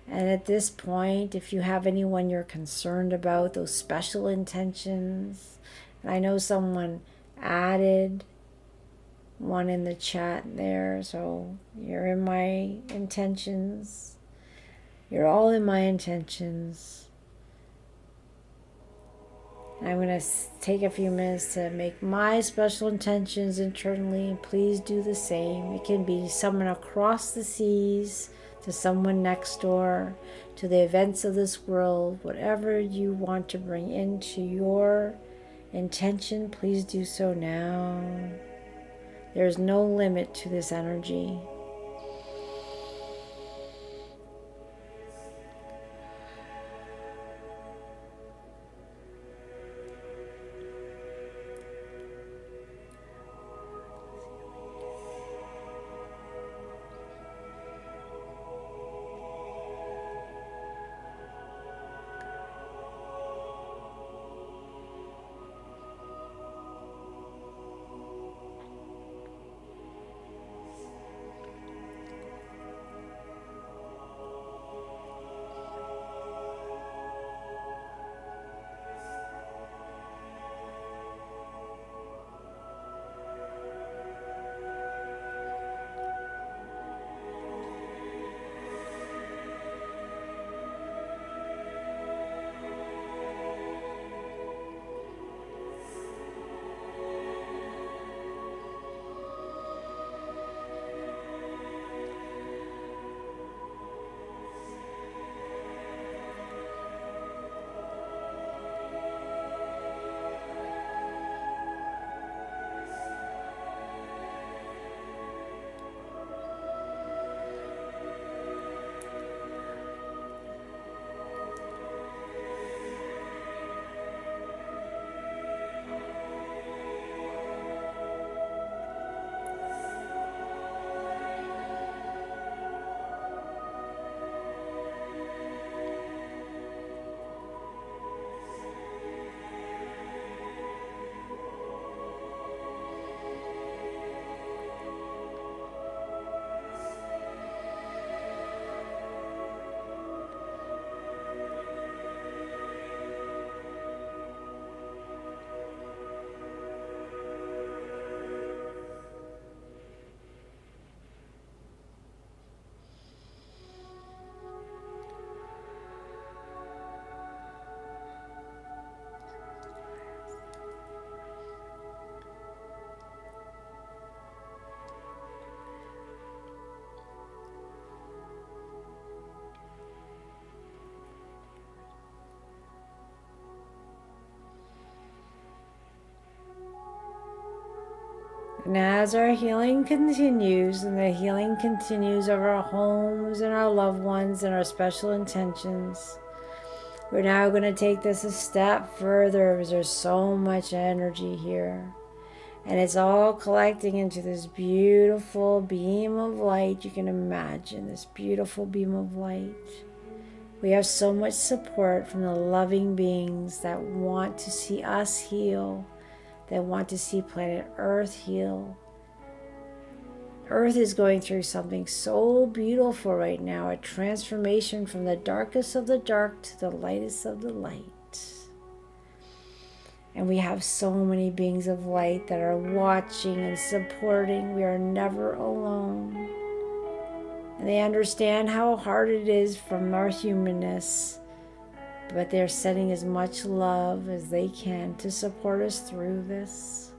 And at this point, if you have anyone you're concerned about, those special intentions, and I know someone added one in the chat there, so you're in my intentions. You're all in my intentions. And I'm going to take a few minutes to make my special intentions internally. Please do the same. It can be someone across the seas, to someone next door, to the events of this world, whatever you want to bring into your intention, please do so now. There's no limit to this energy. And as our healing continues, and the healing continues of our homes and our loved ones and our special intentions, we're now going to take this a step further because there's so much energy here. And it's all collecting into this beautiful beam of light. You can imagine this beautiful beam of light. We have so much support from the loving beings that want to see us heal, that want to see planet Earth heal. Earth is going through something so beautiful right now, a transformation from the darkest of the dark to the lightest of the light. And we have so many beings of light that are watching and supporting. We are never alone. And they understand how hard it is from our humanness, but they're sending as much love as they can to support us through this.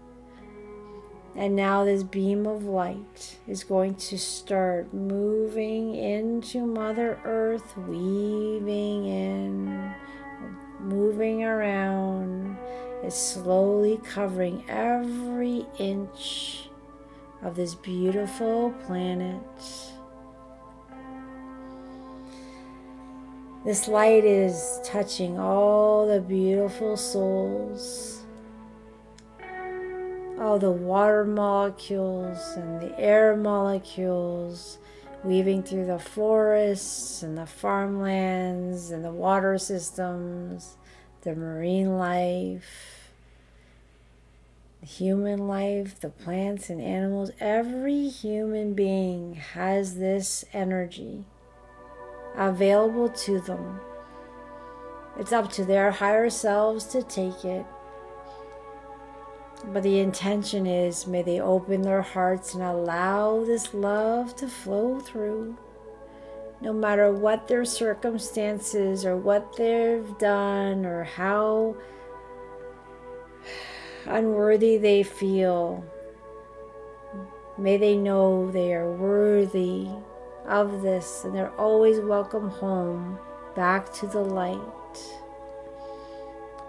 And now this beam of light is going to start moving into Mother Earth, weaving in, moving around. It's slowly covering every inch of this beautiful planet. This light is touching all the beautiful souls all the water molecules and the air molecules weaving through the forests and the farmlands and the water systems, the marine life, the human life, the plants and animals. Every human being has this energy available to them. It's up to their higher selves to take it. But the intention is, may they open their hearts and allow this love to flow through, no matter what their circumstances or what they've done or how unworthy they feel. May they know they are worthy of this, and they're always welcome home, back to the light.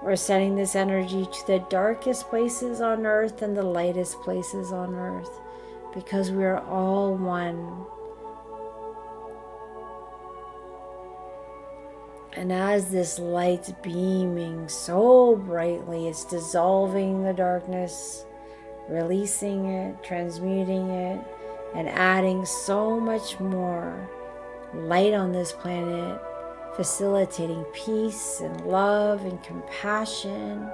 We're sending this energy to the darkest places on earth and the lightest places on earth, because we are all one. And as this light's beaming so brightly, it's dissolving the darkness, releasing it, transmuting it, and adding so much more light on this planet, facilitating peace and love and compassion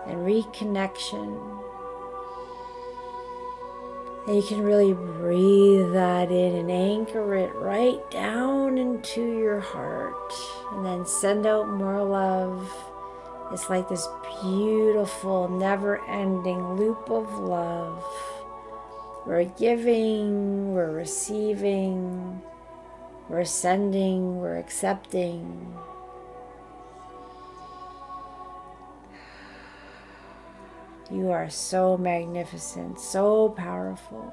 and reconnection. And you can really breathe that in and anchor it right down into your heart, and then send out more love. It's like this beautiful, never-ending loop of love. We're giving, we're receiving, we're sending, we're accepting. You are so magnificent, so powerful.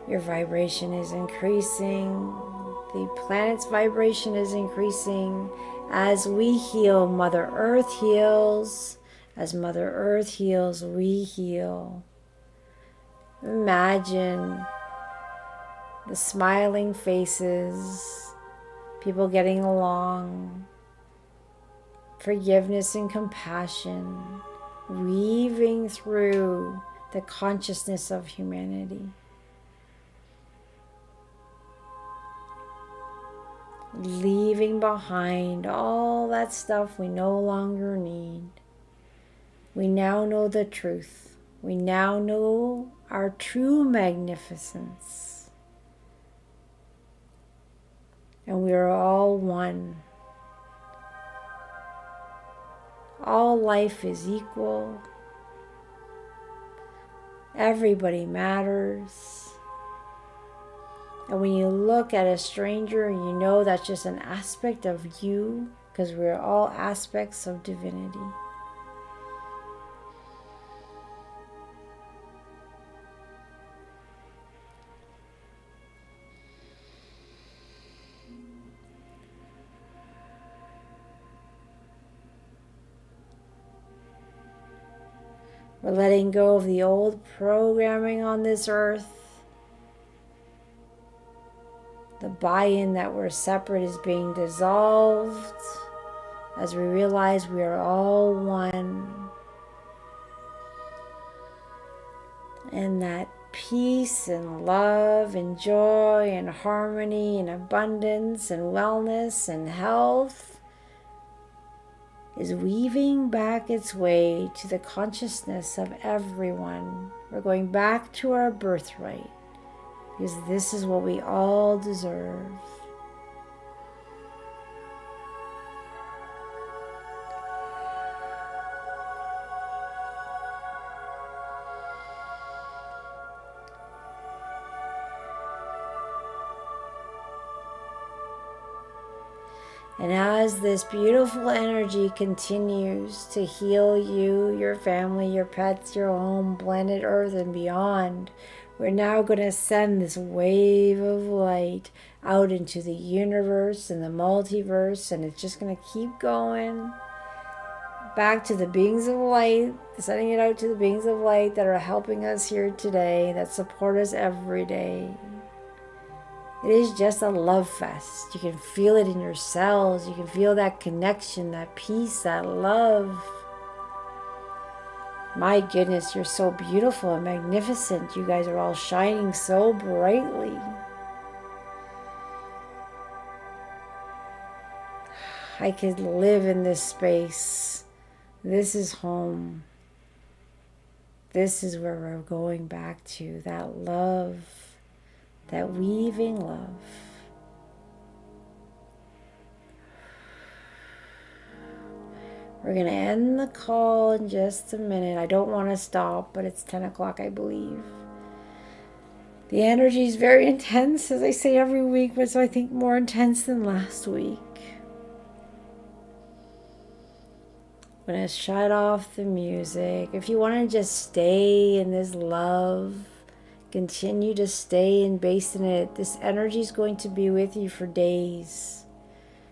Your vibration is increasing. The planet's vibration is increasing. As we heal, Mother Earth heals. As Mother Earth heals, we heal. Imagine the smiling faces, people getting along, forgiveness and compassion, weaving through the consciousness of humanity. Leaving behind all that stuff we no longer need. We now know the truth. We now know our true magnificence. And we are all one. All life is equal. Everybody matters. And when you look at a stranger, you know that's just an aspect of you, because we're all aspects of divinity. We're letting go of the old programming on this earth. The buy-in that we're separate is being dissolved as we realize we are all one. And that peace and love and joy and harmony and abundance and wellness and health is weaving back its way to the consciousness of everyone. We're going back to our birthright, because this is what we all deserve. And as this beautiful energy continues to heal you, your family, your pets, your home, planet Earth, and beyond, We're now going to send this wave of light out into the universe and the multiverse, and it's just going to keep going back to the beings of light, sending it out to the beings of light that are helping us here today, that support us every day. It is just a love fest. You can feel it in your cells. You can feel that connection, that peace, that love. My goodness, you're so beautiful and magnificent. You guys are all shining so brightly. I could live in this space. This is home. This is where we're going back to, that love, that weaving love. We're going to end the call in just a minute. I don't want to stop, but it's 10 o'clock, I believe. The energy is very intense, as I say every week, but so I think more intense than last week. I'm going to shut off the music. If you want to just stay in this love, continue to stay and base in it. This energy is going to be with you for days.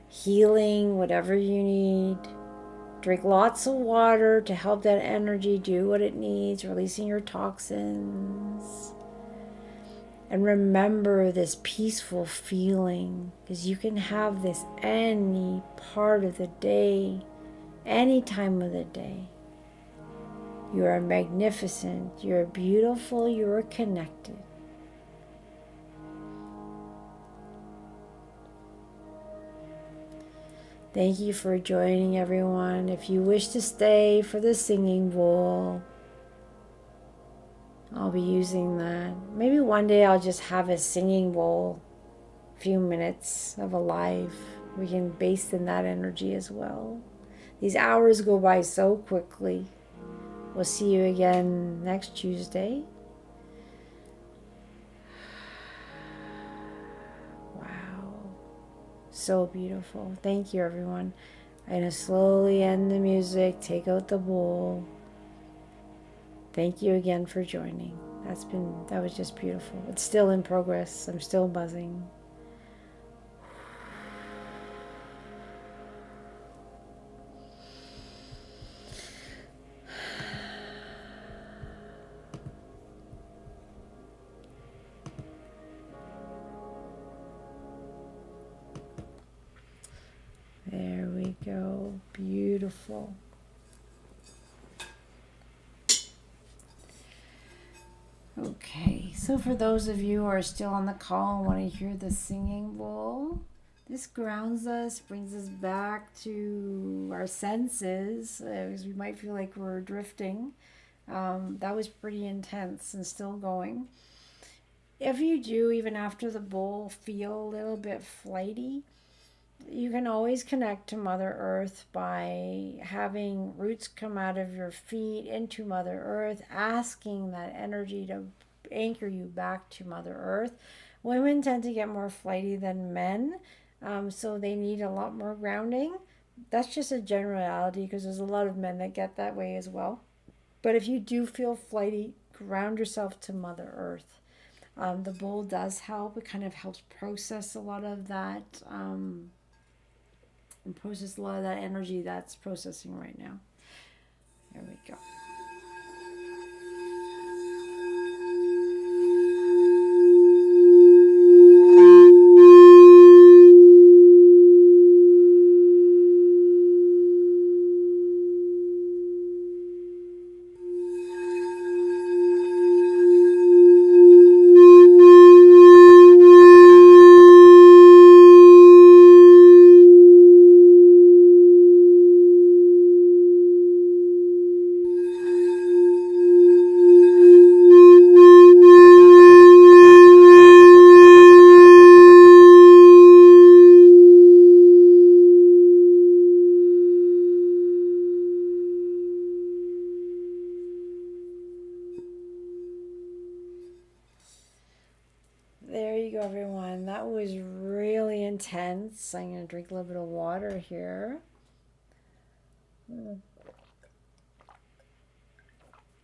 Healing, whatever you need. Drink lots of water to help that energy do what it needs, releasing your toxins. And remember this peaceful feeling, because you can have this any part of the day, any time of the day. You are magnificent, you are beautiful, you are connected. Thank you for joining, everyone. If you wish to stay for the singing bowl, I'll be using that. Maybe one day I'll just have a singing bowl, a few minutes of a live. We can base in that energy as well. These hours go by so quickly. We'll see you again next Tuesday. Wow. So beautiful. Thank you, everyone. I'm going to slowly end the music, take out the bowl. Thank you again for joining. That was just beautiful. It's still in progress. I'm still buzzing. There we go. Beautiful. Okay, so for those of you who are still on the call and want to hear the singing bowl, this grounds us, brings us back to our senses, because we might feel like we're drifting. That was pretty intense and still going. If you do, even after the bowl, feel a little bit flighty, you can always connect to Mother Earth by having roots come out of your feet into Mother Earth, asking that energy to anchor you back to Mother Earth. Women tend to get more flighty than men, so they need a lot more grounding. That's just a generality, because there's a lot of men that get that way as well. But if you do feel flighty, ground yourself to Mother Earth. The bowl does help. It kind of helps process a lot of that and process a lot of that energy that's processing right now. There we go. There you go, everyone. That was really intense. I'm going to drink a little bit of water here.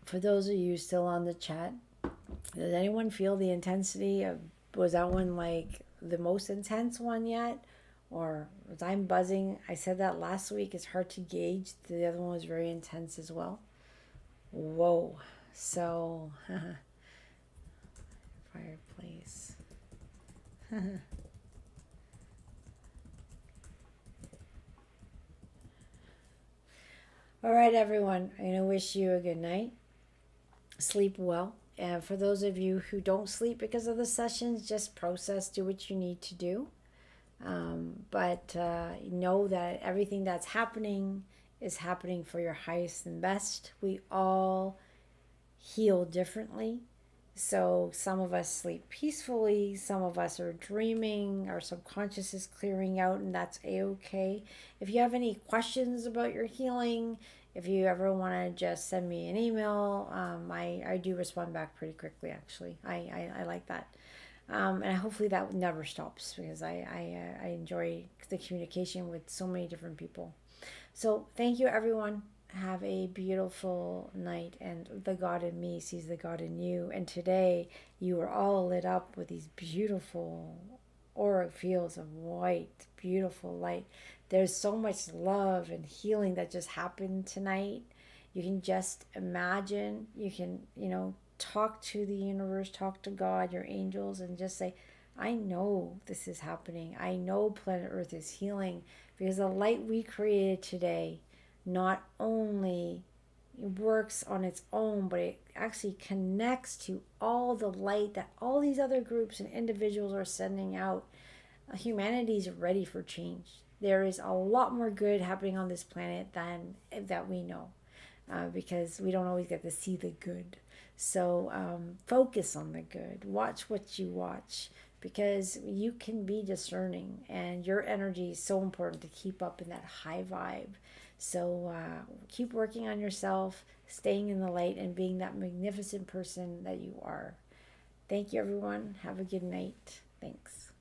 For those of you still on the chat, Does anyone feel the intensity of, was that one like the most intense one yet? Or was I buzzing? I said that last week. It's hard to gauge. The other one was very intense as well. Whoa. So, fireplace. All right, everyone. I'm going to wish you a good night. Sleep well. And for those of you who don't sleep because of the sessions, just process, do what you need to do. But know that everything that's happening is happening for your highest and best. We all heal differently. So some of us sleep peacefully, some of us are dreaming, our subconscious is clearing out, and that's a-okay. If you have any questions about your healing, if you ever want to just send me an email, I do respond back pretty quickly, actually. I like that. And hopefully that never stops because I enjoy the communication with so many different people. So thank you, everyone. Have a beautiful night, and the God in me sees the God in you. And today you are all lit up with these beautiful auric fields of white, beautiful light. There's so much love and healing that just happened tonight. You can just imagine, you can, talk to the universe, talk to God, your angels, and just say, I know this is happening. I know planet Earth is healing because the light we created today not only works on its own, but it actually connects to all the light that all these other groups and individuals are sending out. Humanity is ready for change. There is a lot more good happening on this planet than that we know. Because we don't always get to see the good. So focus on the good. Watch what you watch because you can be discerning, and your energy is so important to keep up in that high vibe. So keep working on yourself, staying in the light, and being that magnificent person that you are. Thank you, everyone. Have a good night. Thanks.